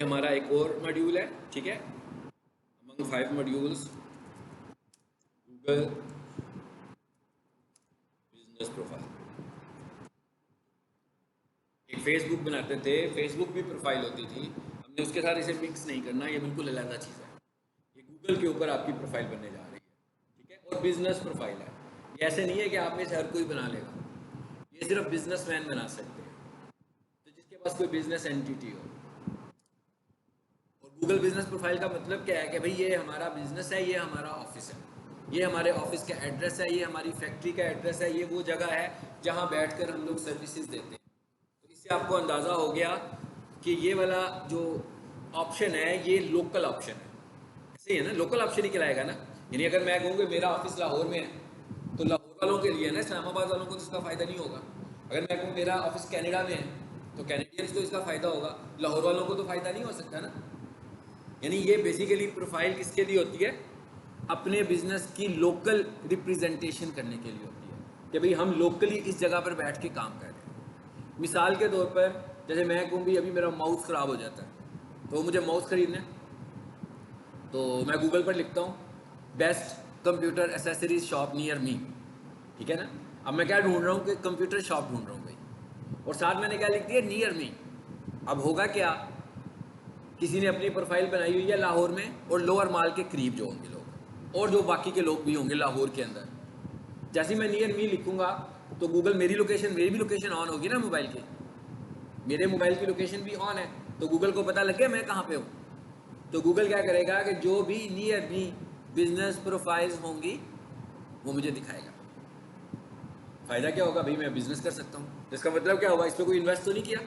ये हमारा एक और मॉड्यूल है, ठीक है। Among 5 modules Google business profile. एक फेसबुक बनाते थे, फेसबुक भी प्रोफाइल होती थी, हमने उसके साथ इसे मिक्स नहीं करना, ये बिल्कुल अलग चीज़ है। ये गूगल के ऊपर आपकी प्रोफाइल बनने जा रही है, ठीक है। और बिजनेस प्रोफाइल है, ये ऐसे नहीं है कि आप में से हर कोई बना लेगा, ये सिर्फ बिजनेसमैन बना सकते हैं, तो जिसके पास कोई बिजनेस एंटिटी हो। और गूगल बिजनेस प्रोफाइल का मतलब क्या है कि भाई ये हमारा बिजनेस है, ये हमारा ऑफिस है, ये हमारे ऑफिस का एड्रेस है, ये हमारी फैक्ट्री का एड्रेस है, ये वो जगह है जहाँ बैठकर हम लोग सर्विसेज देते हैं। तो इससे आपको अंदाज़ा हो गया कि ये वाला जो ऑप्शन है ये लोकल ऑप्शन है, ऐसे ही है ना, लोकल ऑप्शन ही कहलाएगा ना। यानी अगर मैं कहूँ कि मेरा ऑफिस लाहौर में है तो लाहौर वालों के लिए है ना, इस्लामाबाद वालों को तो इसका फ़ायदा नहीं होगा। अगर मैं कहूँ मेरा ऑफिस कनाडा में है तो कैनेडियंस को इसका फ़ायदा होगा, लाहौर वालों को तो फ़ायदा नहीं हो सकता ना। यानी ये बेसिकली प्रोफाइल किसके लिए होती है, अपने बिजनेस की लोकल रिप्रेजेंटेशन करने के लिए होती है कि भाई हम लोकली इस जगह पर बैठ के काम कर रहे हैं। मिसाल के तौर पर जैसे मैं कहूँ भी अभी मेरा माउस ख़राब हो जाता है तो मुझे माउस ख़रीदना है, तो मैं गूगल पर लिखता हूँ best computer accessories shop near me, ठीक है ना। अब मैं क्या ढूंढ रहा हूँ कि कंप्यूटर शॉप ढूंढ रहा हूँ भाई, और साथ मैंने क्या लिख दिया, नियर मी। अब होगा क्या, किसी ने अपनी प्रोफाइल बनाई हुई है लाहौर में और लोअर माल के करीब जो होंगे लोग, और जो बाकी के लोग भी होंगे लाहौर के अंदर। जैसे ही मैं नियर मी लिखूंगा तो गूगल मेरी लोकेशन, मेरी भी लोकेशन ऑन होगी ना मोबाइल की, मेरे मोबाइल की लोकेशन भी ऑन है, तो गूगल को पता लग गया मैं कहाँ पे हूँ। तो गूगल क्या करेगा कि जो भी नियर मी बिजनेस प्रोफाइल्स होंगी वो मुझे दिखाएगा। फ़ायदा क्या होगा भाई, मैं बिजनेस कर सकता हूँ, इसका मतलब क्या होगा, इस पर कोई इन्वेस्ट तो नहीं किया।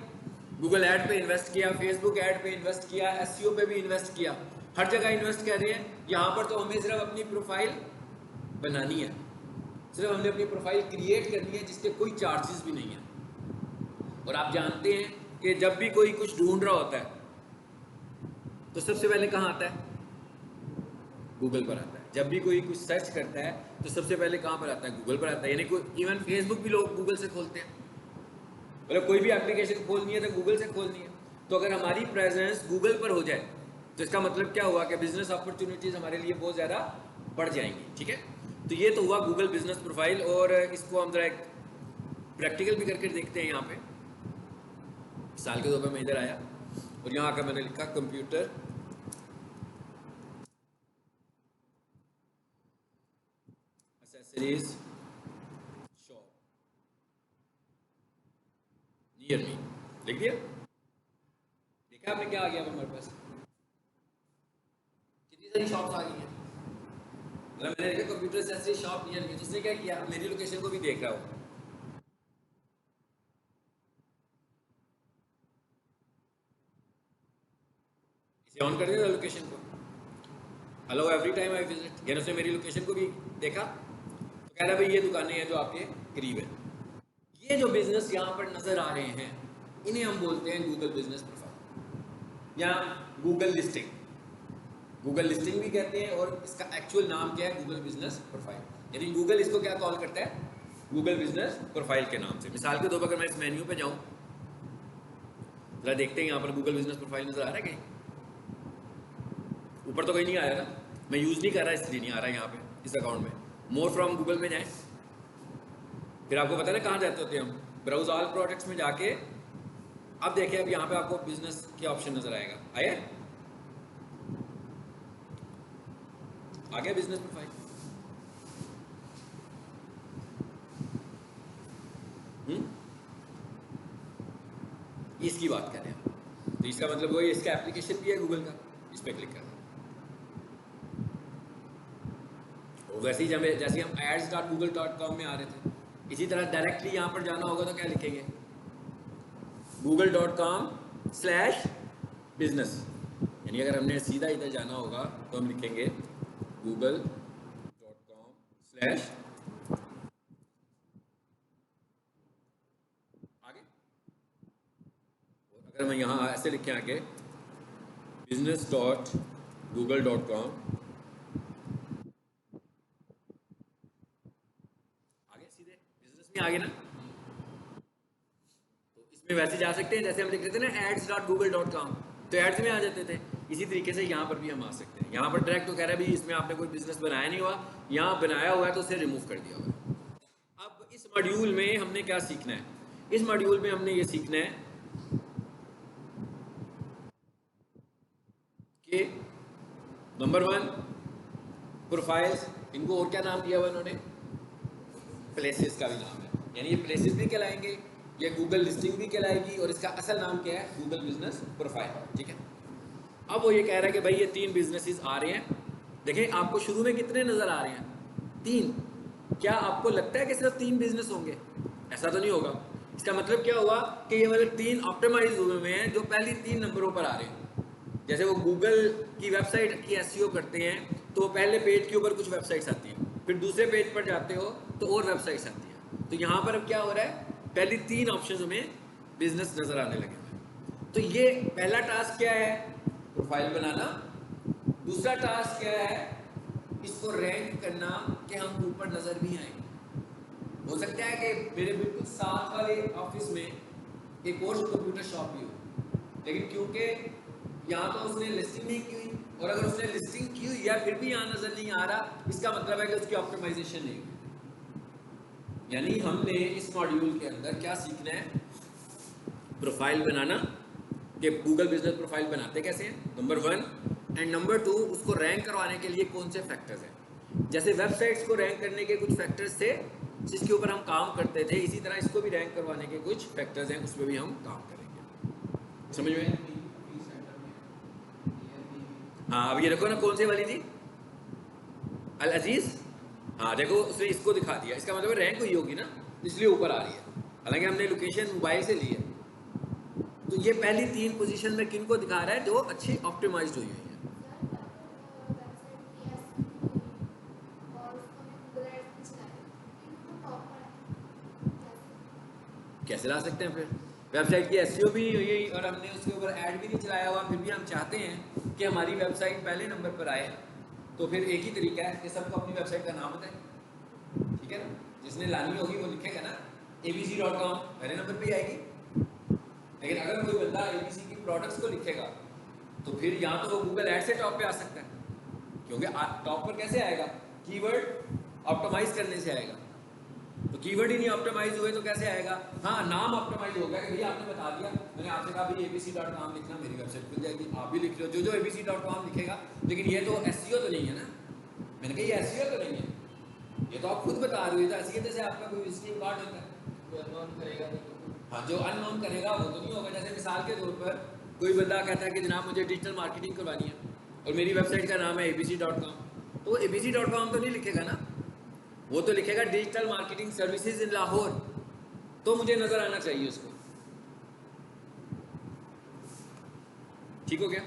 गूगल ऐड पे इन्वेस्ट किया, फेसबुक ऐड पे इन्वेस्ट किया, एसईओ पे भी इन्वेस्ट किया, हर जगह इन्वेस्ट कर रहे हैं। यहाँ पर तो हमें सिर्फ अपनी प्रोफाइल बनानी है, सिर्फ हमने अपनी प्रोफाइल क्रिएट करनी है जिसके कोई चार्जेस भी नहीं है। और आप जानते हैं कि जब भी कोई कुछ ढूंढ रहा होता है तो सबसे पहले कहाँ आता है, गूगल पर आता है। जब भी कोई कुछ सर्च करता है तो सबसे पहले कहाँ पर आता है, गूगल पर आता है। यानी कोई इवन फेसबुक भी लोग गूगल से खोलते हैं, मतलब कोई भी एप्लीकेशन खोलनी है तो गूगल से खोलनी है। तो अगर हमारी प्रेजेंस गूगल पर हो जाए तो इसका मतलब क्या हुआ कि बिजनेस अपॉर्चुनिटीज़ हमारे लिए बहुत ज़्यादा बढ़ जाएंगी, ठीक है। तो ये तो हुआ गूगल बिजनेस प्रोफाइल, और इसको हम जरा एक प्रैक्टिकल भी करके देखते हैं। यहाँ पे साल के तौर पर मैं इधर आया और यहाँ आकर मैंने लिखा computer accessories shop near me, लिख दिया। देखा आपने क्या आ गया हमारे पास, कितनी सारी शॉप्स आ गई हैं। मतलब मैंने देखा computer accessories shop near me, जिसने क्या किया, मेरी लोकेशन को भी देख रहा हो। इसे ऑन कर दिया लोकेशन को, hello every time I visit, यानी उसने मेरी लोकेशन को भी देखा, तो कह रहा भाई ये दुकानें हैं जो आपके करीब है। ये जो बिजनेस यहाँ पर नजर आ रहे हैं इन्हें हम बोलते हैं गूगल बिजनेस प्रोफाइल या गूगल लिस्टिंग। गूगल लिस्टिंग भी कहते हैं और इसका एक्चुअल नाम क्या है, गूगल बिजनेस प्रोफाइल। यानी गूगल इसको क्या कॉल करता है, गूगल बिजनेस प्रोफाइल के नाम से। मिसाल के तौर पर अगर मैं इस मेन्यू पे जाऊं, जरा देखते हैं यहाँ पर गूगल बिजनेस प्रोफाइल नजर आ रहा है कहीं, ऊपर तो कहीं नहीं आ रहा ना, मैं यूज नहीं कर रहा इसलिए नहीं आ रहा है यहाँ पे इस अकाउंट में। मोर फ्रॉम गूगल में जाए, फिर आपको पता है ना कहाँ जाते होते हैं हम, ब्राउज ऑल प्रोडक्ट्स में जाके अब देखिए, अब यहाँ पे आपको बिजनेस के ऑप्शन नजर आएगा, आया आ गया बिजनेस प्रोफाइल। इसकी बात करें हम, तो इसका मतलब वही, इसका एप्लीकेशन भी है गूगल का, इस पर क्लिक करना। और वैसे ही जैसे हम ads.google.com में आ रहे थे, इसी तरह डायरेक्टली यहाँ पर जाना होगा तो क्या लिखेंगे, google.com/business। यानी अगर हमने सीधा इधर जाना होगा तो हम लिखेंगे google.com/ आगे। और अगर मैं यहाँ ऐसे लिखे आगे business.google.com, आगे सीधे बिजनेस में आगे ना। तो इसमें वैसे जा सकते हैं जैसे हम लिख रहे थे ना ads.google.com, तो एड्स में आ जाते थे। इसी तरीके से यहाँ पर भी हम आ सकते हैं। यहाँ पर डायरेक्ट तो कह रहा है भाई इसमें आपने कोई बिजनेस बनाया नहीं हुआ, यहाँ बनाया हुआ है तो उसे रिमूव कर दिया हुआ। अब इस मॉड्यूल में हमने क्या सीखना है? इस मॉड्यूल में हमने ये सीखना है कि नंबर 1 प्रोफाइल्स, इनको और क्या नाम दिया हुआ इन्होंने? प्लेसेस का भी नाम है, यानी ये प्लेसेस भी कहलाएंगे, ये गूगल लिस्टिंग भी कहलाएगी, और इसका असल नाम क्या है? Google business profile. ठीक है, अब वो ये कह रहा है कि भाई ये 3 बिजनेसेस आ रहे हैं। देखें आपको शुरू में कितने नजर आ रहे हैं? 3। क्या आपको लगता है कि सिर्फ 3 बिजनेस होंगे? ऐसा तो नहीं होगा। इसका मतलब क्या हुआ कि ये वाले 3 ऑप्टिमाइज हुए हुए हैं जो पहली 3 नंबरों पर आ रहे हैं। जैसे वो गूगल की वेबसाइट की एसईओ करते हैं तो पहले पेज के ऊपर कुछ वेबसाइट्स आती हैं, फिर दूसरे पेज पर जाते हो तो और वेबसाइट्स आती हैं। तो यहाँ पर अब क्या हो रहा है? पहली 3 ऑप्शन में बिजनेस नजर आने लगे हैं। तो ये पहला टास्क क्या है? प्रोफाइल बनाना। दूसरा टास्क क्या है? इसको रैंक करना कि हम ऊपर नजर भी आए। हो सकता है कि मेरे बिल्कुल साथ वाले ऑफिस में एक और कंप्यूटर शॉप भी हो, लेकिन क्योंकि यहाँ तो उसने लिस्टिंग नहीं की हुई, और अगर उसने लिस्टिंग की हुई या फिर भी यहाँ नजर नहीं आ रहा, इसका मतलब है कि उसकी ऑप्टिमाइजेशन नहीं हुई। यानी हमने इस मॉड्यूल के अंदर क्या सीखना है? प्रोफाइल बनाना, कि गूगल बिजनेस प्रोफाइल बनाते कैसे हैं, नंबर 1, एंड नंबर 2 उसको रैंक करवाने के लिए कौन से फैक्टर्स हैं। जैसे वेबसाइट्स को रैंक करने के कुछ फैक्टर्स थे जिसके ऊपर हम काम करते थे, इसी तरह इसको भी रैंक करवाने के कुछ फैक्टर्स हैं, उसमें भी हम काम करेंगे। समझ में? हाँ, अब ये देखो ना, कौन सी वाली थी? अल अजीज। हाँ देखो, उसने इसको दिखा दिया, इसका मतलब रैंक हुई होगी ना, इसलिए ऊपर आ रही है। हालांकि हमने लोकेशन मोबाइल से ली है। तो ये पहली 3 पोजीशन में किन को दिखा रहा है? जो अच्छी ऑप्टिमाइज्ड हुई है। कैसे ला सकते हैं? फिर वेबसाइट की एसईओ भी हुई और हमने उसके ऊपर ऐड भी नहीं चलाया हुआ, फिर भी हम चाहते हैं कि हमारी वेबसाइट पहले नंबर पर आए, तो फिर एक ही तरीका है कि सबको अपनी वेबसाइट का नाम बताए। ठीक है ना? जिसने लानी होगी वो लिखेगा ना abc.com, पहले नंबर पे ही आएगी। लेकिन अगर कोई बंदा ABC की प्रोडक्ट्स को लिखेगा तो फिर यहाँ तो वो गूगल एड से टॉप पे आ सकता है, क्योंकि टॉप पर कैसे आएगा? कीवर्ड ऑप्टिमाइज करने से आएगा। तो कीवर्ड ही नहीं ऑप्टिमाइज हुए तो कैसे आएगा? हाँ, नाम ऑप्टिमाइज हो गया कि भैया आपने बता दिया, मैंने आपसे कहा भाई abc.com लिखना, मेरी वेबसाइट खुल जाएगी, आप भी लिख लो जो abc.com लिखेगा। लेकिन ये तो एसईओ तो नहीं है ना। मैंने कहा ये एसईओ तो नहीं है, ये तो आप खुद बता रहे हो। तो एसईओ जैसे आपका कोई विजिटिंग कार्ड होता है, कोई अननोन करेगा तो, हाँ जो अननोन करेगा वो तो नहीं होगा। जैसे मिसाल के तौर पर कोई बंदा कहता है कि जनाब मुझे डिजिटल मार्केटिंग करवानी है और मेरी वेबसाइट का नाम है abc.com, तो वो abc.com तो नहीं लिखेगा ना, वो तो लिखेगा digital marketing services in Lahore, तो मुझे नजर आना चाहिए उसको। ठीक हो गया?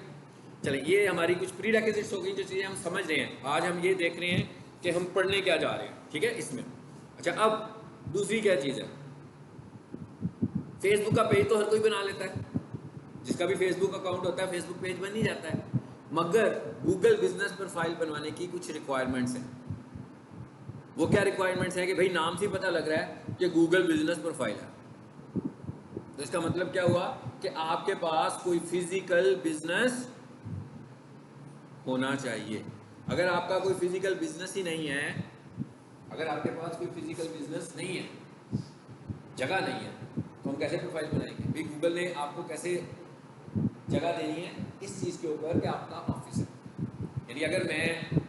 चलिए, ये हमारी कुछ प्री रिक्विजिट्स हो गई, जो चीज़ें हम समझ रहे हैं। आज हम ये देख रहे हैं कि हम पढ़ने क्या जा रहे हैं। ठीक है इसमें। अच्छा, अब दूसरी क्या चीज़ है? फेसबुक का पेज तो हर कोई बना लेता है, जिसका भी फेसबुक अकाउंट होता है फेसबुक पेज बन ही जाता है, मगर गूगल बिजनेस प्रोफाइल बनवाने की कुछ रिक्वायरमेंट्स हैं। वो क्या रिक्वायरमेंट्स हैं? कि भाई नाम से पता लग रहा है कि गूगल बिजनेस प्रोफाइल है, तो इसका मतलब क्या हुआ कि आपके पास कोई फिजिकल बिजनेस होना चाहिए। अगर आपका कोई फिजिकल बिजनेस ही नहीं है, अगर आपके पास कोई फिजिकल बिजनेस नहीं है, जगह नहीं है, तो हम कैसे प्रोफाइल बनाएंगे? भाई गूगल ने आपको कैसे जगह देनी है इस चीज़ के ऊपर कि आपका ऑफिस है। यानी अगर मैं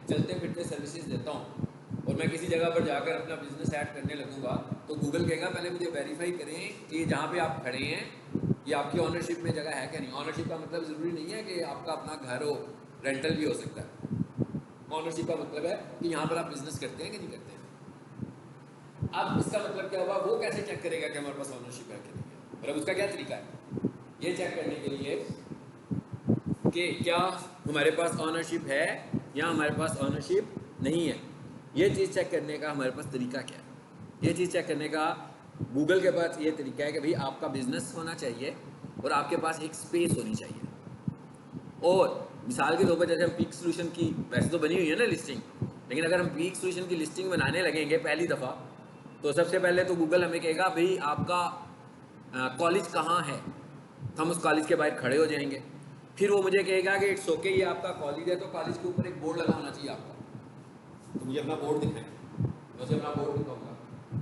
चलते फिरते सर्विसेज देता हूँ और मैं किसी जगह पर जाकर अपना बिजनेस ऐड करने लगूंगा, तो गूगल कहेगा पहले मुझे वेरीफाई करें कि जहाँ पे आप खड़े हैं ये आपकी ऑनरशिप में जगह है क्या नहीं। ऑनरशिप का मतलब ज़रूरी नहीं है कि आपका अपना घर हो, रेंटल भी हो सकता है। ऑनरशिप का मतलब है कि यहाँ पर आप बिजनेस करते हैं कि नहीं करते हैं। अब इसका मतलब क्या हुआ? वो कैसे चेक करेगा कि हमारे पास ऑनरशिप है कि नहीं है? मतलब उसका क्या तरीका है ये चेक करने के लिए कि क्या हमारे पास ऑनरशिप है या हमारे पास ऑनरशिप नहीं है? ये चीज़ चेक करने का हमारे पास तरीका क्या है? ये चीज़ चेक करने का गूगल के पास ये तरीका है कि भाई आपका बिजनेस होना चाहिए और आपके पास एक स्पेस होनी चाहिए। और मिसाल के तौर पर जैसे हम पीक सोल्यूशन की वैसे तो बनी हुई है ना लिस्टिंग, लेकिन अगर हम पीक सोल्यूशन की लिस्टिंग बनाने लगेंगे पहली दफ़ा, तो सबसे पहले तो गूगल हमें कहेगा भाई आपका कॉलेज कहाँ है, तो हम उस कॉलेज के बाहर खड़े हो जाएंगे। फिर वो मुझे कहेगा कि इट्स ओके ये आपका कॉलेज है, तो कॉलेज के ऊपर एक बोर्ड लगा होना चाहिए आपका, तो मुझे अपना बोर्ड दिखाएं, मैं उसे अपना बोर्ड दिखाऊंगा।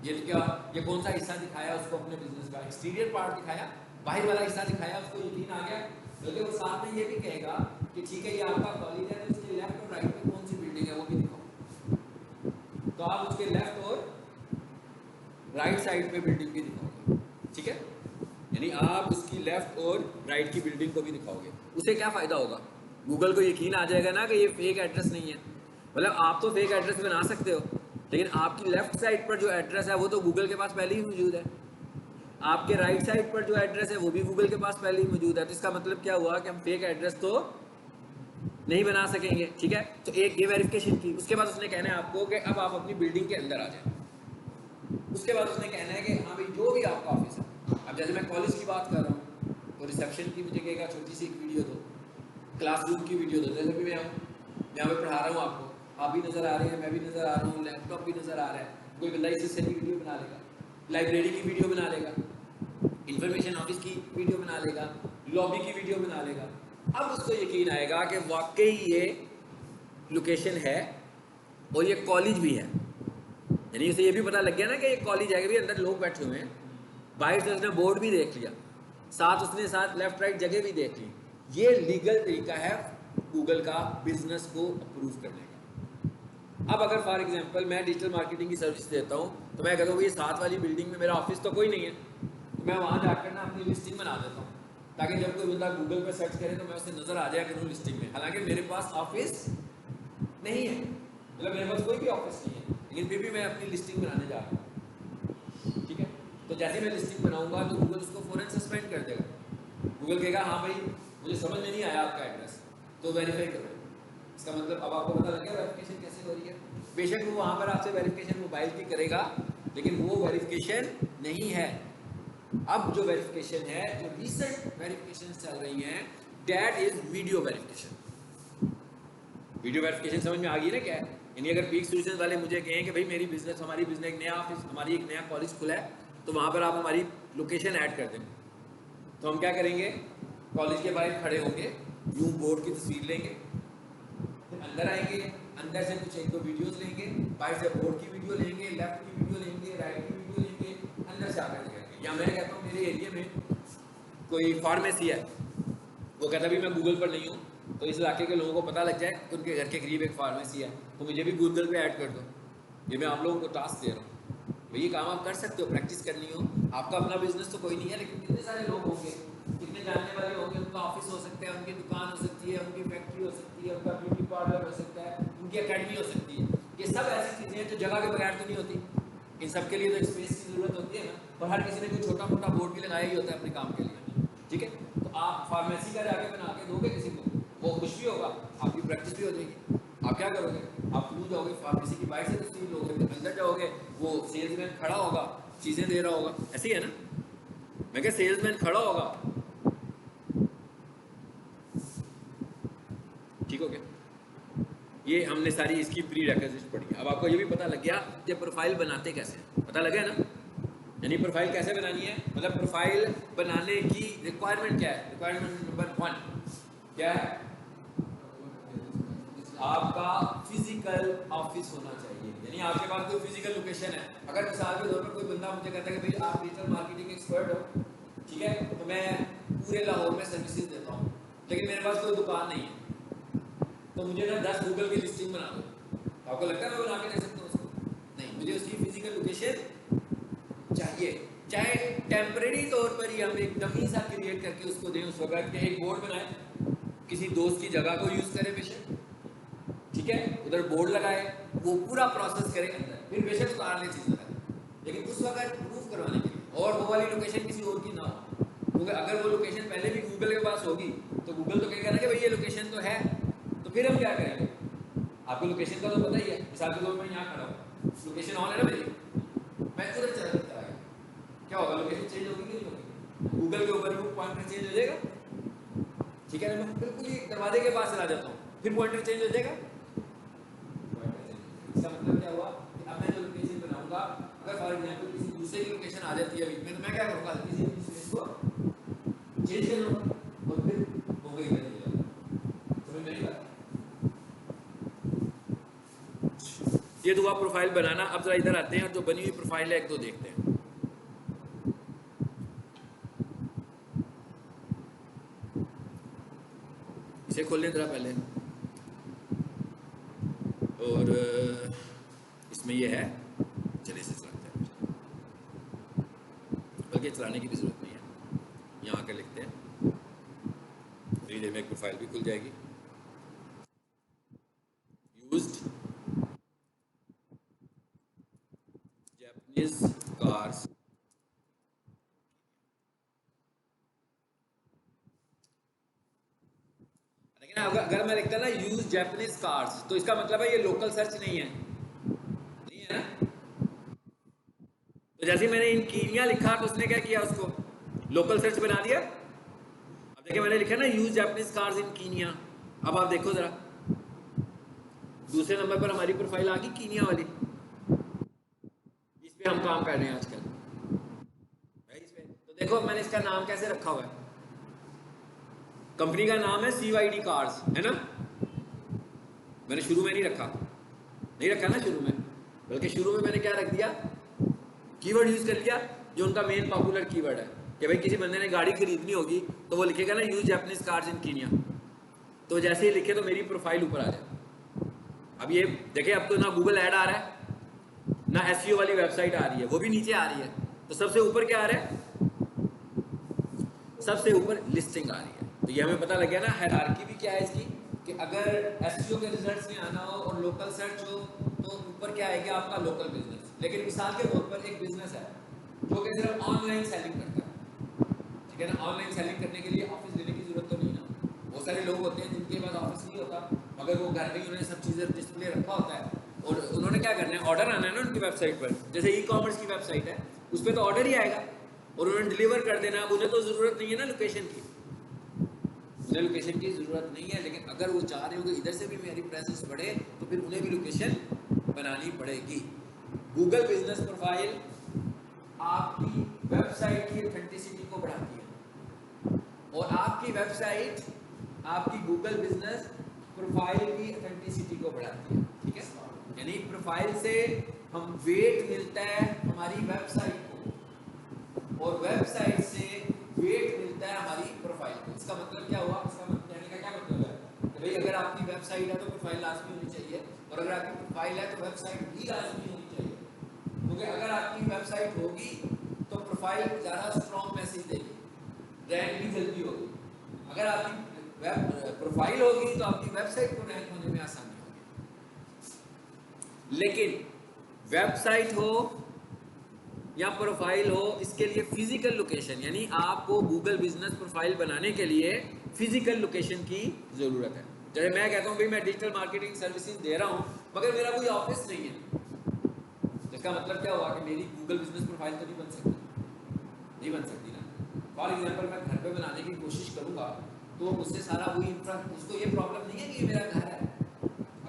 ये क्या, ये कौन सा हिस्सा दिखाया उसको अपने बिजनेस का, एक्सटीरियर पार्ट दिखाया, बाहर वाला हिस्सा दिखाया, उसको यकीन आ गया। बल्कि वो साथ में ये भी कहेगा कि ठीक है ये आपका कॉलेज है, तो इसके लेफ्ट और राइट में कौन सी बिल्डिंग है वो भी दिखाओ, तो आप उसके लेफ्ट और राइट साइड पे बिल्डिंग भी दिखाओगे, ठीक है, यानी आप उसकी लेफ्ट और राइट की बिल्डिंग को भी दिखाओगे। उसे क्या फ़ायदा होगा, गूगल को यकीन आ जाएगा ना कि ये फेक एड्रेस नहीं है। मतलब आप तो फेक एड्रेस बना सकते हो, लेकिन आपकी लेफ्ट साइड पर जो एड्रेस है वो तो गूगल के पास पहले ही मौजूद है, आपके राइट साइड पर जो एड्रेस है वो भी गूगल के पास पहले ही मौजूद है। तो इसका मतलब क्या हुआ कि हम फेक एड्रेस तो नहीं बना सकेंगे, ठीक है। तो एक ये वेरिफिकेशन की, उसके बाद उसने कहना है आपको कि अब आप अपनी बिल्डिंग के अंदर आ जाए। उसके बाद उसने कहना है कि हाँ भाई जो भी आपका ऑफिस है, अब जैसे मैं कॉलेज की बात कर रहा हूँ तो रिसेप्शन की मुझे कहेगा छोटी सी एक वीडियो दो, क्लासरूम की वीडियो दो, जैसे भी मैं हूँ यहाँ पे पढ़ा रहा हूँ आपको, आप भी नज़र आ रहे हैं, मैं भी नज़र आ रहा हूँ, लैपटॉप भी नज़र आ रहा है, कोई बंदा इससे की वीडियो बना लेगा, लाइब्रेरी की वीडियो बना लेगा, इंफॉर्मेशन ऑफिस की वीडियो बना लेगा, लॉबी की वीडियो बना लेगा। अब उसको यकीन आएगा कि वाकई ये लोकेशन है और ये कॉलेज भी है, यानी उसे ये भी पता लग गया ना कि ये कॉलेज है कि भी अंदर लोग बैठे हुए हैं, बाहर से उसने बोर्ड भी देख लिया, साथ उसने साथ लेफ्ट राइट जगह भी देख ली। ये लीगल तरीका है गूगल का बिजनेस को अप्रूव करने का। अब अगर फॉर एग्जांपल मैं डिजिटल मार्केटिंग की सर्विस देता हूँ, तो मैं कहता हूँ ये साथ वाली बिल्डिंग में मेरा ऑफिस तो कोई नहीं है, तो मैं वहाँ जाकर ना अपनी लिस्टिंग बना देता हूँ, ताकि जब कोई बंदा गूगल पर सर्च करे तो मैं उसे नज़र आ जाया करूँ लिस्टिंग में। हालांकि मेरे पास ऑफिस नहीं है, मतलब मेरे पास कोई भी ऑफिस नहीं है, लेकिन फिर भी मैं अपनी लिस्टिंग बनाने जा रहा हूँ, ठीक है। तो जैसे मैं लिस्टिंग बनाऊंगा तो गूगल उसको फौरन सस्पेंड कर देगा। गूगल कहेगा हाँ भाई मुझे समझ में नहीं आया आपका एड्रेस, तो वेरीफाई करो। इसका मतलब अब आपको पता लग गया वेरिफिकेशन कैसे हो रही है। बेशक वो वहाँ पर आपसे वेरिफिकेशन मोबाइल की करेगा, लेकिन वो वेरिफिकेशन नहीं है। अब जो वेरिफिकेशन है, जो रिसेंट वेरिफिकेशन चल रही हैं, that is video verification. Video verification समझ में आ गई ना क्या है? यानी अगर पीक सॉल्यूशंस वाले मुझे कहें कि भाई मेरी बिजनेस, हमारी बिजनेस एक नया ऑफिस, हमारी एक नया कॉलेज खुला है, तो वहाँ पर आप हमारी लोकेशन ऐड कर दें, तो हम क्या करेंगे, कॉलेज के बाहर खड़े होंगे, यूं बोर्ड की तस्वीर लेंगे, फिर अंदर आएंगे, अंदर से कुछ एक दो वीडियोस लेंगे, बाहर से बोर्ड की वीडियो लेंगे, लेफ्ट की वीडियो लेंगे, राइट की वीडियो लेंगे, अंदर से आकर देखेंगे। या मैं कहता हूँ मेरे एरिया में कोई फार्मेसी है, वो कहता भी मैं गूगल पर नहीं हूँ, तो इस इलाके के लोगों को पता लग जाए कि उनके घर के करीब एक फार्मेसी है, तो मुझे भी गूगल पे ऐड कर दो। ये मैं आप लोगों को टास्क दे रहा हूँ, भाई ये काम आप कर सकते हो, प्रैक्टिस करनी हो। आपका अपना बिजनेस तो कोई नहीं है, लेकिन कितने सारे लोग होंगे, कितने जानने वाले होंगे, उनका ऑफिस हो सकता है, उनकी दुकान हो सकती है, उनकी फैक्ट्री हो सकती है, उनका ब्यूटी पार्लर हो सकता है, उनकी अकेडमी हो सकती है। ये सब ऐसी चीज़ें हैं जो जगह के बगैर तो नहीं होती, इन सब के लिए तो स्पेस की ज़रूरत होती है ना, और हर किसी ने कोई छोटा मोटा बोर्ड भी लगाया ही होता है अपने काम के लिए, ठीक है। तो आप फार्मेसी का जाके बना के दोगे किसी को, वो खुश भी होगा, आपकी प्रैक्टिस भी हो जाएगी। आप क्या करोगे, आप क्यों जाओगे फार्मेसी की बाहर से तस्वीर लोगे, अंदर जाओगे, वो सेल्समैन खड़ा होगा, चीज़ें दे रहा होगा, ऐसे ही है ना। मैं क्या सेल्समैन खड़ा होगा, ठीक हो गया। ये हमने सारी इसकी प्री रिक्विजिट पढ़ी। अब आपको ये भी पता लग गया कि प्रोफाइल बनाते कैसे, पता लगा है ना। यानी प्रोफाइल कैसे बनानी है, मतलब प्रोफाइल बनाने की रिक्वायरमेंट क्या है। रिक्वायरमेंट नंबर 1 क्या है, आपका फिजिकल ऑफिस होना चाहिए, यानी आपके पास कोई फिजिकल लोकेशन है। अगर मिसाल के तौर पर कोई बंदा मुझे कहता है कि भाई आप डिजिटल मार्केटिंग एक्सपर्ट हो, ठीक है, तो मैं पूरे लाहौर में सर्विसेज देता हूँ, लेकिन मेरे पास कोई दुकान नहीं है, तो मुझे ना 10 गूगल की लिस्टिंग बना दो। तो आपको लगता है मैं बना के दे सकता हूँ उसको? नहीं, मुझे उसकी फिजिकल लोकेशन चाहिए, चाहे टेम्परेरी तौर पर ही हम एक डमी सा क्रिएट करके उसको दें। उस वक्त के एक बोर्ड बनाए, किसी दोस्त की जगह को यूज़ करें बेशक, ठीक है, उधर बोर्ड लगाए, वो पूरा प्रोसेस करें अंदर, फिर बेशक उतार ले चीज़ लगाए, लेकिन उस वक्त प्रूफ करवाने के लिए, और वो वाली लोकेशन किसी और की ना हो। क्योंकि अगर वो लोकेशन पहले भी गूगल के पास होगी तो गूगल तो कहेगा ना कि भाई ये लोकेशन तो है, तो फिर हम क्या करेंगे। आपको लोकेशन का तो पता ही है, मिसाल के तौर पर यहाँ खड़ा हूँ, लोकेशन ऑन है ना मेरी, मैं तुरंत चला जाता है, क्या होगा, लोकेशन चेंज होगी कि नहीं होगी, गूगल के ऊपर भी पॉइंटर चेंज हो जाएगा, ठीक है ना। मैं बिल्कुल ही दरवाजे के पास चला जाता हूँ, फिर पॉइंटर चेंज हो जाएगा। इसका मतलब क्या हुआ कि अब मैं जो लोकेशन बनाऊंगा, अगर फॉर एग्जांपल किसी दूसरे की लोकेशन आ जाती है बीच में, तो मैं क्या करूँगा, किसी स्पेस को चेंज कर लूँगा और फिर हो गई मेरी। ये तो हुआ प्रोफाइल बनाना। अब जरा इधर आते हैं और जो बनी हुई प्रोफाइल है एक दो देखते हैं। इसे खोल लें जरा पहले, और इसमें ये है, चलिए इसे चलाते हैं, बल्कि चलाने की भी जरूरत नहीं है, यहाँ आकर लिखते हैं, थोड़ी देर में एक प्रोफाइल भी खुल जाएगी। यूज्ड जापानीज कार्स, लेकिन अगर मैं लिखता ना यूज जापानीज कार्स, तो इसका मतलब है ये लोकल सर्च नहीं है, नहीं है ना। तो जैसे मैंने इन कीनिया लिखा तो उसने क्या किया, उसको लोकल सर्च बना दिया। अब देखिए मैंने लिखा ना यूज जापानीज कार्स इन कीनिया, अब आप देखो जरा दूसरे नंबर पर हमारी प्रोफाइल आ गई कीनिया वाली, इस पे हम काम कर रहे हैं आजकल इस पे। तो देखो मैंने इसका नाम कैसे रखा हुआ है, कंपनी का नाम है CYD कार्स, है ना। मैंने शुरू में नहीं रखा ना शुरू में, बल्कि शुरू में मैंने क्या रख दिया, कीवर्ड यूज कर लिया जो उनका मेन पॉपुलर कीवर्ड है, कि भाई किसी बंदे ने गाड़ी खरीदनी होगी तो वो लिखेगा ना यूज जापानीज कार्स इन कीनिया, तो जैसे ही लिखे तो मेरी प्रोफाइल ऊपर आ जाए। अब ये देखिए, अब तो ना गूगल ऐड आ रहा है ना SEO वाली वेबसाइट आ रही है, वो भी नीचे आ रही है, तो सबसे ऊपर क्या आ रहा है, सबसे ऊपर लिस्टिंग आ रही है। तो ये हमें पता लग गया ना हायरार्की भी क्या है इसकी, कि अगर SEO के रिजल्ट्स में आना हो और लोकल सर्च हो तो ऊपर क्या आएगा आपका लोकल बिजनेस। लेकिन मिसाल के तौर पर एक बिजनेस है जो कि सिर्फ ऑनलाइन सेलिंग करता है, ठीक है ना। ऑनलाइन सेलिंग करने के लिए ऑफिस लेने की जरूरत तो नहीं ना, बहुत सारे लोग होते हैं जिनके पास ऑफिस नहीं होता, मगर वो घर में ही उन्होंने सब चीज़ें डिस्प्ले रखा होता है, और उन्होंने क्या करना है, ऑर्डर आना है ना उनकी वेबसाइट पर, जैसे ई-कॉमर्स की वेबसाइट है उस पर तो ऑर्डर ही आएगा और उन्होंने डिलीवर कर देना। अब उन्हें तो ज़रूरत नहीं है ना लोकेशन की, उन्हें लोकेशन की ज़रूरत नहीं है, लेकिन अगर वो चाह रहे हो कि इधर से भी मेरी प्रेजेंस बढ़े तो फिर उन्हें भी लोकेशन बनानी पड़ेगी। गूगल बिजनेस प्रोफाइल आपकी वेबसाइट की ऑथेंटिसिटी को बढ़ाती है, और आपकी वेबसाइट आपकी गूगल बिजनेस प्रोफाइल की ऑथेंटिसिटी को बढ़ाती है, ठीक है। यानी प्रोफाइल से हम वेट मिलता है हमारी वेबसाइट को, और वेबसाइट से वेट मिलता है हमारी प्रोफाइल को। इसका मतलब क्या हुआ, इसका मतलब कहने का क्या मतलब है कि भाई अगर आपकी वेबसाइट है तो प्रोफाइल लाजमी होनी चाहिए, और अगर आपकी प्रोफाइल है तो वेबसाइट भी लाजमी होनी चाहिए, क्योंकि अगर आपकी वेबसाइट होगी तो प्रोफाइल ज़्यादा स्ट्रॉन्ग मैसेज देगी, रैंक भी जल्दी होगी। अगर आपकी वेब प्रोफाइल होगी तो आपकी वेबसाइट को रैंक होने में आसानी होगी। लेकिन वेबसाइट हो या प्रोफाइल हो, इसके लिए फिजिकल लोकेशन, यानी आपको गूगल बिजनेस प्रोफाइल बनाने के लिए फिजिकल लोकेशन की ज़रूरत है। जैसे मैं कहता हूँ भाई मैं डिजिटल मार्केटिंग सर्विसेज दे रहा हूँ मगर मेरा कोई ऑफिस नहीं है, इसका मतलब क्या हुआ कि मेरी गूगल बिजनेस प्रोफाइल तो नहीं बन सकती ना। फॉर एग्जाम्पल मैं घर पे बनाने की कोशिश करूँगा तो उससे सारा वही उसको ये प्रॉब्लम नहीं है कि ये मेरा घर है।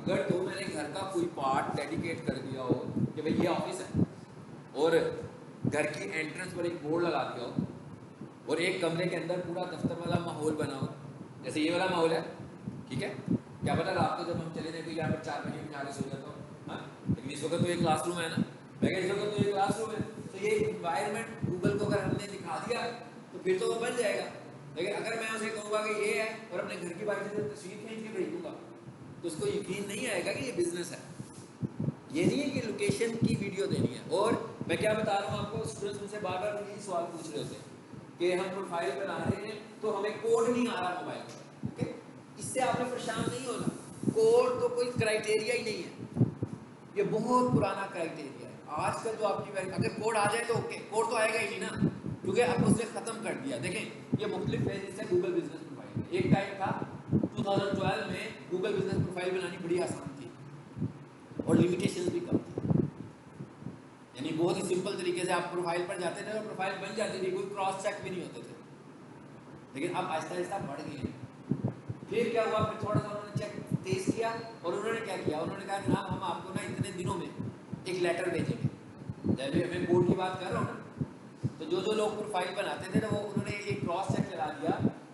अगर तो मैंने घर का कोई पार्ट डेडिकेट कर दिया हो कि भाई ये ऑफिस है, और घर की एंट्रेंस पर एक बोर्ड लगा दिया हो, और एक कमरे के अंदर पूरा दफ्तर वाला माहौल बना हो, जैसे ये वाला माहौल है, ठीक है। क्या पता रात को जब हम चले जाए तो यहाँ पर 4 बजे में आगे सो जाता हो, हाँ, लेकिन इस वक्त तो ये क्लासरूम है ना, मैं इस वक्त तो ये क्लासरूम है, तो ये इन्वायरमेंट गूगल को अगर हमने दिखा दिया तो फिर तो वो बन जाएगा। लेकिन अगर मैं उसे कहूँगा कि ये है और अपने घर की बाहर से तस्वीर खींच के भेज दूँगा तो उसको यकीन नहीं आएगा कि ये बिजनेस है। ये नहीं है कि लोकेशन की वीडियो देनी है। और मैं क्या बता रहा हूँ आपको, स्टूडेंट्स मुझसे बार बार यही सवाल पूछ रहे होते हैं कि हम प्रोफाइल बना रहे हैं तो हमें कोड नहीं आ रहा मोबाइल पर, ओके। इससे आपने परेशान नहीं होना, कोड तो कोई क्राइटेरिया ही नहीं है, ये बहुत पुराना क्राइटेरिया है। आजकल जो आपकी अगर कोड आ जाए तो ओके, कोड तो आएगा ही नहीं ना, क्योंकि अब उसने ख़त्म कर दिया। देखें ये मुख्तलिफ फेजेस है गूगल बिजनेस प्रोफाइल। एक टाइम था 2012 में गूगल बिजनेस प्रोफाइल बनानी बड़ी आसान थी और लिमिटेशंस भी कम थी, यानी बहुत ही सिंपल तरीके से आप प्रोफाइल पर जाते थे और प्रोफाइल बन जाती थी, कोई क्रॉस चेक भी नहीं होते थे। लेकिन अब आहिस्ता आहिस्ता बढ़ गए हैं। फिर क्या हुआ, फिर थोड़ा सा उन्होंने चेक तेज किया और उन्होंने क्या किया, उन्होंने कहा जनाब हम आपको ना इतने दिनों में एक लेटर भेजेंगे। जैसे मैं कोड की बात कर रहा हूँ ना, तो जो लोग प्रोफाइल बनाते थे ना वो उन्होंने एक क्रॉस चेक लगा दिया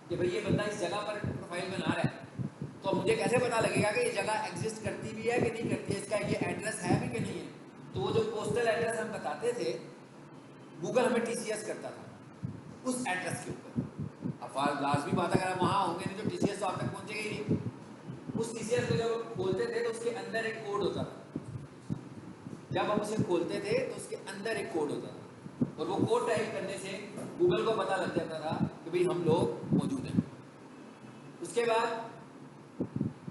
कि भाई ये बंदा इस जगह पर प्रोफाइल बना रहा है, तो अब अब मुझे कैसे पता लगेगा कि ये जगह एग्जिस्ट करती भी है कि नहीं करती है, इसका ये एड्रेस है भी कि नहीं है? तो वो जो पोस्टल एड्रेस हम बताते थे, गूगल हमें टीसीएस करता था उस एड्रेस के ऊपर। अब लाजमी बात अगर आप वहाँ होंगे नहीं तो टीसीएस तो आप तक पहुँचेगा ही नहीं। उस टीसीएस को जब खोलते थे तो उसके अंदर एक कोड होता था, जब हम उसे खोलते थे तो उसके अंदर एक कोड होता था, और वो कोड टाइप करने से गूगल को पता लग जाता था कि भाई हम लोग मौजूद हैं। उसके बाद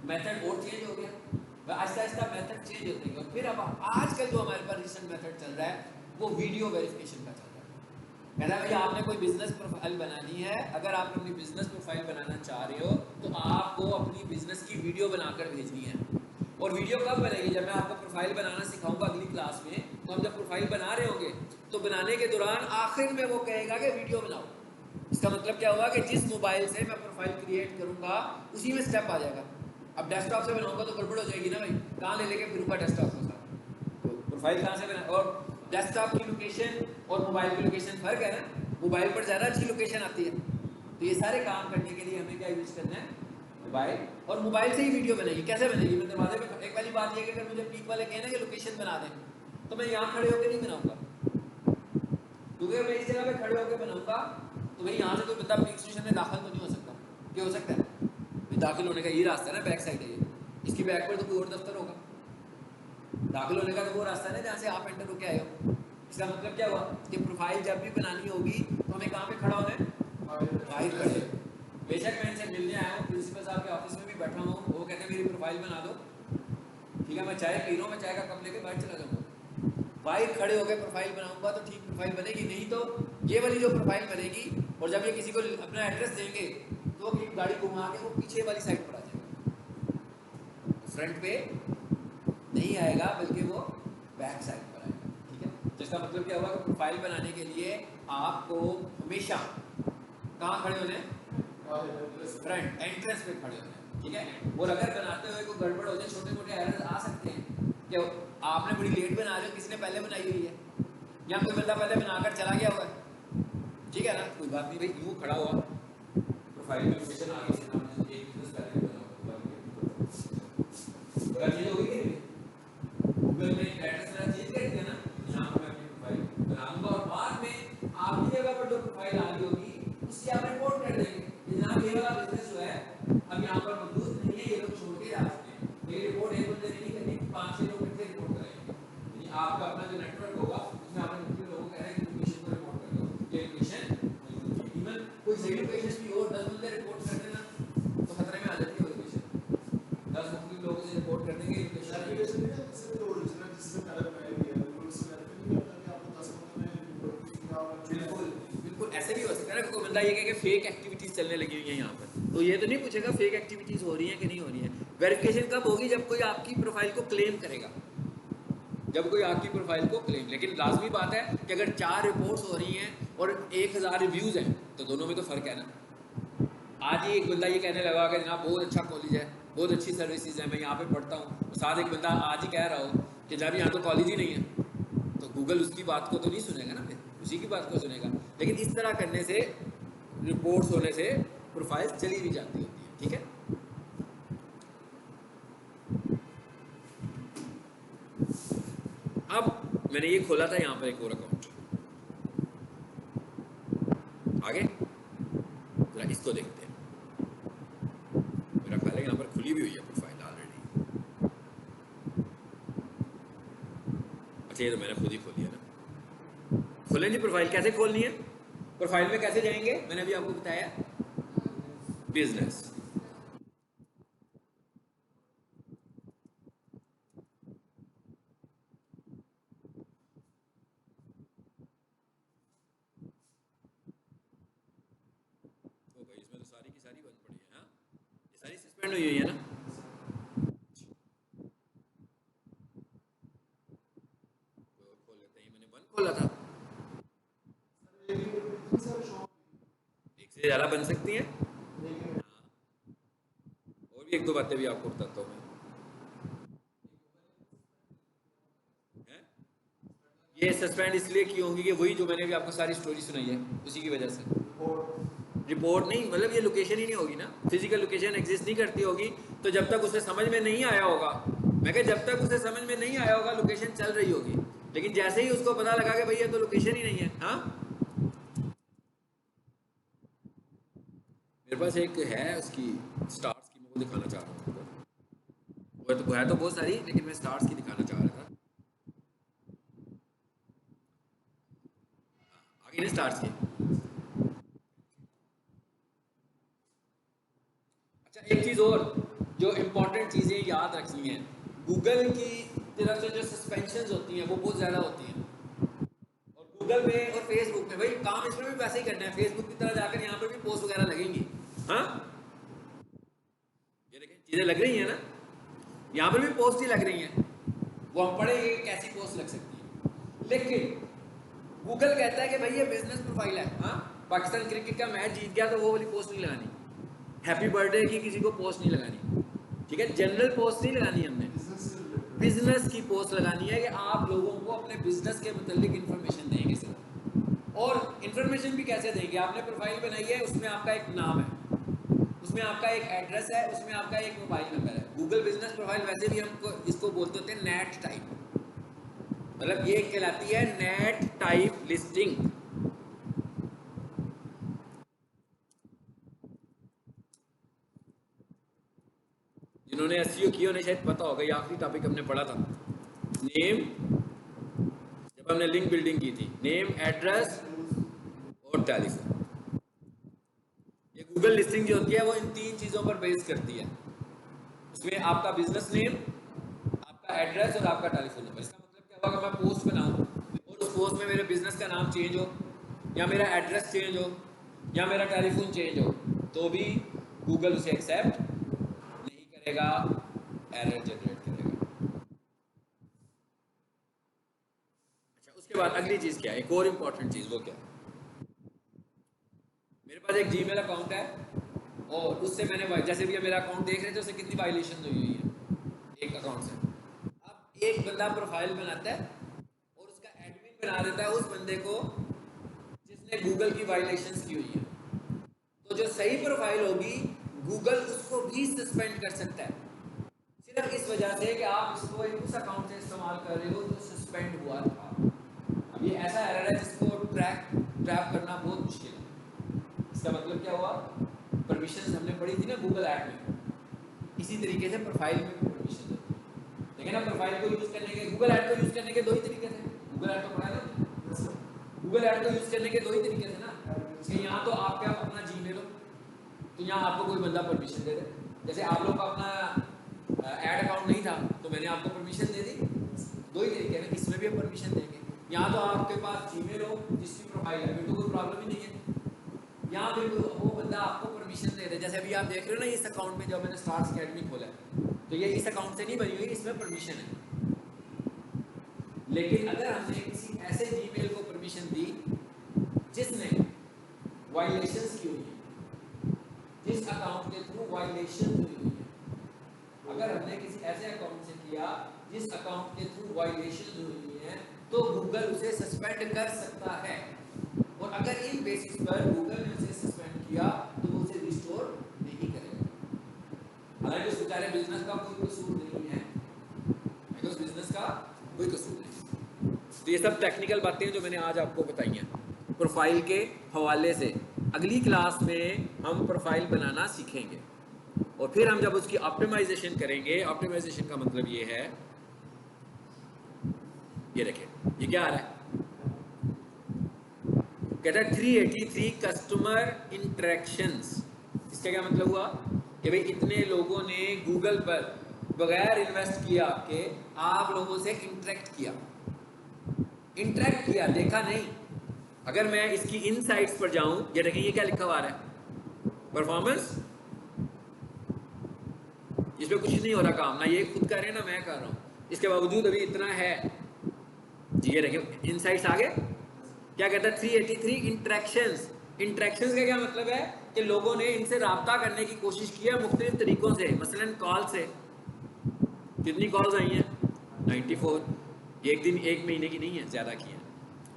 मेथड और चेंज हो गया, आहिस्ता आहिस्ता मेथड चेंज होते गए, और फिर अब आजकल जो हमारे पास रिसेंट मेथड चल रहा है वो वीडियो वेरिफिकेशन का चल रहा है। कहना भैया आपने कोई बिजनेस प्रोफाइल बनानी है, अगर आप अपनी बिजनेस प्रोफाइल बनाना चाह रहे हो तो आपको अपनी बिजनेस की वीडियो बनाकर भेजनी है। और वीडियो कब बनेगी? जब मैं आपको प्रोफाइल बनाना सिखाऊंगा अगली क्लास में, तो हम जब प्रोफाइल बना रहे होंगे तो बनाने के दौरान आखिर में वो कहेगा कि वीडियो बनाओ। इसका मतलब क्या हुआ कि जिस मोबाइल से मैं प्रोफाइल क्रिएट करूंगा उसी में स्टेप आ जाएगा। अब डेस्कटॉप से बनाऊंगा तो गड़बड़ हो जाएगी ना भाई, कहाँ ले लेके फिरूंगा डेस्कटॉप के साथ? तो प्रोफाइल कहाँ से बना? और डेस्कटॉप की लोकेशन और मोबाइल की लोकेशन फर्क है ना, मोबाइल पर ज़्यादा अच्छी लोकेशन आती है। तो ये सारे काम करने के लिए हमें क्या यूज़ करना है? मोबाइल। और मोबाइल से ही वीडियो बनेगी। कैसे बनेगी? मैं दरवाजे पे, एक वाली बात ये कि अगर मुझे पीपल है कहना कि लोकेशन बना दें, तो मैं यहाँ खड़े होकर नहीं बनाऊंगा, क्योंकि मैं इस जगह पे खड़े होकर बनाऊंगा तो भाई यहाँ से कोई बंदा पीक स्टेशन में दाखिल तो नहीं हो सकता। क्या हो सकता है? दाखिल होने का ये रास्ता है ना, बैक साइड है ये, इसकी बैक पर तो कोई और दफ्तर होगा। दाखिल होने का तो वो रास्ता है ना जहाँ से आप एंटर होके आए हो। इसका मतलब क्या हुआ कि प्रोफाइल जब भी बनानी होगी तो हमें कहाँ पे खड़ा होना है? बाहर खड़े। बेशक मैं इनसे मिलने आया हूँ, प्रिंसिपल साहब के ऑफिस में भी बैठा हूँ, वो कहते हैं मेरी प्रोफाइल बना दो, ठीक है मैं चाय पी रहा हूँ, मैं चाय का कप लेके बाहर चला जाऊँगा, बाहर खड़े होकर प्रोफाइल बनाऊंगा तो ठीक प्रोफाइल बनेगी। नहीं तो ये वाली जो प्रोफाइल बनेगी, और जब ये किसी को अपना एड्रेस देंगे तो वो गाड़ी घुमा के वो पीछे वाली साइड पर आ जाएगा, फ्रंट पे नहीं आएगा बल्कि वो बैक साइड पर आएगा। ठीक है, जिसका मतलब क्या हुआ कि प्रोफाइल बनाने के लिए आपको हमेशा कहाँ खड़े होने? फ्रंट एंट्रेंस पे खड़े होने। ठीक है, और अगर बनाते हुए कोई गड़बड़ हो जाए, छोटे मोटे एरर्स आ सकते हैं कि आपने बड़ी लेट बना रहे हो, किसने पहले बनाई हुई है, या कोई बंदा पहले बनाकर चला गया हुआ है, ठीक है ना, कोई बात नहीं भाई, यूँ खड़ा हुआ प्रोफाइल में लोकेशन आगे से नाम एक बिजनेस पहले बना हुआ चीज होगी कि गूगल में एड्रेस मेरा चेंज कर दिया ना, यहाँ पर मैं अपनी प्रोफाइल बनाऊंगा और बाद में आपकी जगह पर जो प्रोफाइल आ रही होगी उसकी आप रिपोर्ट कर देंगे कि जनाब ये वाला बिजनेस जो है अब यहाँ पर मौजूद नहीं है, ये लोग छोड़ के जा सकते हैं। ये रिपोर्ट एक बंदे नहीं करनी, 5-6 लोग मिलकर रिपोर्ट करेंगे। यानी आपका अपना जो नेटवर्क होगा उसमें आपने मुख्य लोगों को कहना है कि लोकेशन को रिपोर्ट कर दो, ये लोकेशन इवन कोई सही लोकेशन भी हो, 10 बंदे रिपोर्ट कर देना तो खतरे में आ जाती है लोकेशन। 10 मुख्य लोगों से रिपोर्ट कर देंगे बिल्कुल ऐसे भी हो सकता है ना। कोई बंदा ये कहे कि फेक एक्टिविटीज चलने लगी हुई है यहाँ पर, तो ये तो नहीं पूछेगा फेक एक्टिविटीज हो रही है कि नहीं हो रही है। वेरिफिकेशन कब होगी? जब कोई आपकी प्रोफाइल को क्लेम करेगा, जब कोई आपकी प्रोफाइल को क्लेम। लेकिन लाजमी बात है कि अगर 4 रिपोर्ट्स हो रही हैं और 1000 रिव्यूज हैं तो दोनों में तो फर्क है ना। आज ही एक बंदा ये कहने लगा कि जनाब बहुत अच्छा कॉलेज है, बहुत अच्छी सर्विसेज है, मैं यहाँ पे पढ़ता हूँ, और साथ एक बंदा आज ही कह रहा हो कि जब यहाँ तो कॉलेज ही नहीं है, तो गूगल उसकी बात को तो नहीं सुनेगा ना, फिर उसी की बात को सुनेगा। लेकिन इस तरह करने से, रिपोर्ट्स होने से प्रोफाइल चली भी जाती होती है। ठीक है, अब मैंने ये खोला था यहाँ पर एक और अकाउंट, आगे जरा इसको देखते हैं। मेरा ख्याल है यहाँ पर खुली भी हुई है प्रोफाइल ऑलरेडी। अच्छा, ये तो मैंने खुद ही खोली है ना। खोलें जी प्रोफाइल, कैसे खोलनी है? प्रोफाइल में कैसे जाएंगे? मैंने अभी आपको बताया, बिजनेस। तो भाई इसमें तो सारी की सारी बंद पड़ी है। हाँ, ये सारी सस्पेंड हुई है ना। तो खोल लेते हैं, मैंने बंद खोला था। एक से ज़्यादा बन सकती हैं। हाँ, और भी एक दो बातें भी आपको बताता हूँ मैं। ये सस्पेंड इसलिए की होंगी कि वही जो मैंने भी आपको सारी स्टोरी सुनाई है उसी की वजह से। रिपोर्ट नहीं, मतलब ये लोकेशन ही नहीं होगी ना, फिजिकल लोकेशन एग्जिस्ट नहीं करती होगी, तो जब तक उसे समझ में नहीं आया होगा, मैं कह जब तक उसे समझ में नहीं आया होगा लोकेशन चल रही होगी, लेकिन जैसे ही उसको पता लगा कि भाई ये तो लोकेशन ही नहीं है। हाँ, मेरे पास एक है उसकी स्टार्स की, मैं वो दिखाना चाह रहा हूँ। वो है तो बहुत सारी, लेकिन मैं स्टार्स की दिखाना चाह रहा था। आगे ना स्टार्स की। अच्छा, एक चीज़ और जो इम्पोर्टेंट चीज़ें याद रखनी है, गूगल की तरफ से जो सस्पेंशन होती हैं वो बहुत ज़्यादा होती हैं, और गूगल में और फेसबुक में, भाई काम इसमें भी वैसे ही करना है, फेसबुक की तरह जाकर यहाँ पर भी पोस्ट वगैरह लगेंगी। हाँ, ये देखें चीज़ें लग रही हैं ना, यहाँ पर भी पोस्ट ही लग रही हैं, वो हम पढ़ेंगे कैसी पोस्ट लग सकती है। लेकिन गूगल कहता है कि भाई ये बिजनेस प्रोफाइल है। हाँ, पाकिस्तान क्रिकेट का मैच जीत गया तो वो वाली पोस्ट नहीं लगानी, हैप्पी बर्थडे की किसी को पोस्ट नहीं लगानी, ठीक है, जनरल पोस्ट नहीं लगानी, हमने बिजनेस की पोस्ट लगानी है कि आप लोगों को अपने बिजनेस के मुतालिक इंफॉर्मेशन देंगे सिर्फ। और इंफॉर्मेशन भी कैसे देंगे, आपने प्रोफाइल बनाई है, उसमें आपका एक नाम है, उसमें आपका एक एड्रेस है, उसमें आपका एक मोबाइल नंबर है। गूगल बिजनेस प्रोफाइल वैसे भी हमको इसको बोलते होते हैं नेट टाइप, मतलब ये कहलाती है नेट टाइप लिस्टिंग। जिन्होंने एसईओ किया उन्हें शायद पता होगा, ये आखिरी टॉपिक हमने पढ़ा था, नेम, जब हमने लिंक बिल्डिंग की थी, नेम, एड्रेस और टेलीफोन। ये गूगल लिस्टिंग जो होती है वो इन तीन चीज़ों पर बेस करती है, उसमें आपका बिजनेस नेम, आपका एड्रेस और आपका टेलीफोन नंबर। इसका मतलब क्या होगा, मैं पोस्ट बनाऊं और उस पोस्ट में मेरे बिजनेस का नाम चेंज हो, या मेरा एड्रेस चेंज हो, या मेरा टेलीफोन चेंज हो, तो भी गूगल उसे एक्सेप्ट नहीं करेगा, एरर जनरेट करेगा। अच्छा, उसके बाद अगली चीज़ क्या है, एक और इम्पॉर्टेंट चीज़, वो क्या है, मेरे पास एक जीमेल अकाउंट है और उससे मैंने, जैसे भी मेरा अकाउंट देख रहे थे उससे कितनी वायलेशन हुई हुई है एक अकाउंट से। अब एक बंदा प्रोफाइल बनाता है और उसका एडमिन बना देता है उस बंदे को जिसने गूगल की वायलेशंस की हुई है, तो जो सही प्रोफाइल होगी गूगल उसको भी सस्पेंड कर सकता है, सिर्फ इस वजह से कि आप इसको उस अकाउंट से इस्तेमाल कर रहे हो जो सस्पेंड हुआ था। अब ये ऐसा एरर है जिसको ट्रैप करना बहुत मुश्किल है। इसका मतलब क्या हुआ, परमिशन हमने पढ़ी थी ना गूगल ऐड में, इसी तरीके से प्रोफाइल में भी परमिशन होती है, लेकिन अब प्रोफाइल को यूज करने के, गूगल ऐड को यूज करने के दो ही तरीके थे, गूगल ऐड तो पढ़ा ना, गूगल ऐड को यूज करने के दो ही तरीके थे ना, कि यहाँ तो आपका अपना जीमेल हो, तो यहाँ आपको कोई बंदा परमिशन दे दे, जैसे आप लोग का अपना ऐड अकाउंट नहीं था तो मैंने आपको परमिशन दे दी, दो ही तरीके हैं, इसमें भी हम परमिशन देंगे। यहाँ तो आपके पास जीमेल हो जिसकी प्रोफाइल है, फिर तो कोई प्रॉब्लम ही नहीं है, यहाँ पे वो बंदा आपको परमिशन दे दे, जैसे अभी आप देख रहे हो ना इस अकाउंट में जब मैंने स्टार्स अकेडमी खोला है, तो ये इस अकाउंट से नहीं बनी हुई, इसमें परमिशन है। लेकिन अगर हमने किसी ऐसे जीमेल को परमिशन दी जिसने वायलेशंस की हुई है, जिस अकाउंट के थ्रू वायलेशन हुई हुई है, अगर हमने किसी ऐसे अकाउंट से किया जिस अकाउंट के थ्रू वायलेशन हुई हुई है, तो गूगल उसे सस्पेंड कर सकता है, और अगर इन बेसिस पर गूगल ने उसे सस्पेंड किया तो वो उसे रिस्टोर नहीं करेगा। हालांकि उस बेचारे बिजनेस का कोई कसूर नहीं है, उस बिजनेस का कोई कसूर नहीं। तो ये सब टेक्निकल बातें जो मैंने आज आपको बताई हैं प्रोफाइल के हवाले से। अगली क्लास में हम प्रोफाइल बनाना सीखेंगे और फिर हम जब उसकी ऑप्टिमाइजेशन करेंगे, ऑप्टिमाइजेशन का मतलब ये है, ये देखें ये क्या आ रहा है, कहता है 383 कस्टमर इंटरेक्शंस। इसका क्या मतलब हुआ कि भाई इतने लोगों ने गूगल पर बगैर इन्वेस्ट किया के आप लोगों से इंटरेक्ट किया, देखा नहीं। अगर मैं इसकी इनसाइट्स पर जाऊं, ये देखिए ये क्या लिखा हुआ है, परफॉर्मेंस, इसमें कुछ नहीं हो रहा काम, ना ये खुद कर रहे हैं ना मैं कर रहा हूं, इसके बावजूद अभी इतना है जी। ये देखिए इनसाइट्स आ गए, क्या कहता है 383 इंटरेक्शंस। इंटरेक्शंस का क्या मतलब है कि लोगों ने इनसे राब्ता करने की कोशिश की है मुख्तलिफ तरीकों से, मसलन कॉल से। कितनी कॉल्स आई हैं 94, एक दिन एक महीने की नहीं है, ज़्यादा की है।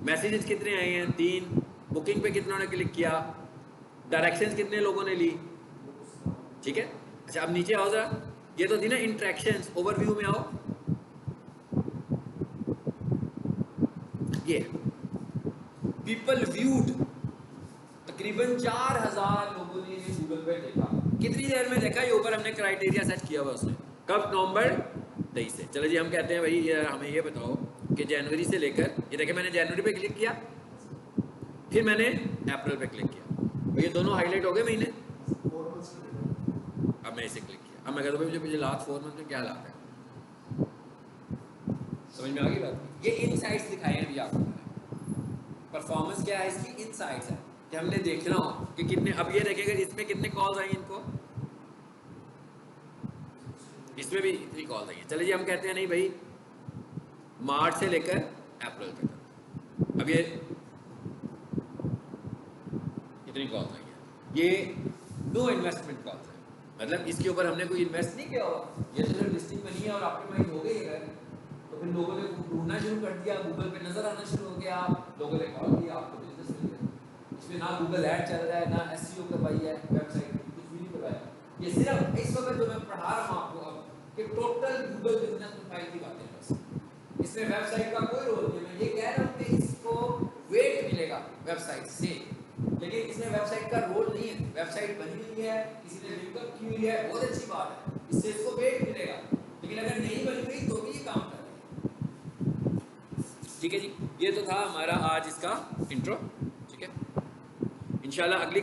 मैसेजेस कितने आए हैं 3, बुकिंग पे कितनों ने क्लिक किया डायरेक्शंस कितने लोगों ने ली, ठीक है। अच्छा अब नीचे आओ जरा, ये तो थी ना इंट्रैक्शंस, ओवरव्यू में आओ, ये पीपल व्यूड, तकरीबन 4000 लोगों ने ये गूगल पे देखा। कितनी देर में देखा, ये ऊपर हमने क्राइटेरिया सेट किया हुआ उसने, कब, नवंबर 23 से। चलो जी हम कहते हैं भाई हमें ये बताओ कि जनवरी से लेकर, ये देखें मैंने जनवरी पे क्लिक किया, फिर मैंने अप्रैल पे क्लिक किया, तो ये दोनों हाईलाइट हो गए महीने। अब मैं इसे क्लिक किया, अब मैं कहता हूँ मुझे लास्ट 4 मंथ में क्या हालात है, समझ में आ गई बात। ये इनसाइट्स दिखाए हैं अभी आपको, परफॉर्मेंस क्या है इसकी, इनसाइट्स है कि हमने देखना हो कि कितने, अब ये देखेंगे इसमें कितने कॉल्स आई इनको, इसमें भी इतनी कॉल्स आई है। चलिए जी हम कहते हैं नहीं भाई मार्च से लेकर अप्रैल तक, अब ये इतनी कॉल्स आई है, ये नो इन्वेस्टमेंट कॉल्स है, मतलब इसके ऊपर हमने कोई इन्वेस्ट नहीं किया हुआ, ये तो जब लिस्टिंग बनी है और ऑप्टिमाइज हो गई है तो फिर लोगों ने ढूंढना शुरू कर दिया, गूगल पे नजर आना शुरू हो गया, लोगों ने कॉल किया, आपको बिजनेस मिल गया। इसमें ना गूगल ऐड चल रहा है, ना एसईओ करवाई है वेबसाइट की, कुछ भी नहीं करवाया। ये सिर्फ इस वक्त जो मैं पढ़ा रहा हूँ आपको अब कि टोटल गूगल बिजनेस प्रोफाइल की बातें हैं बस, इसमें वेबसाइट का कोई रोल नहीं। मैं ये कह रहा हूँ कि इसको वेट मिलेगा वेबसाइट से, लेकिन इसमें वेबसाइट का रोल नहीं है। वेबसाइट बनी हुई है, किसी ने लिंकअप की हुई है, बहुत अच्छी बात है, इससे इसको वेट मिलेगा, लेकिन अगर नहीं बनी हुई तो भी ये काम कर रही है। ठीक है जी, ये तो था हमारा आज इसका इंट्रो, ठीक है। इंशाल्लाह अगली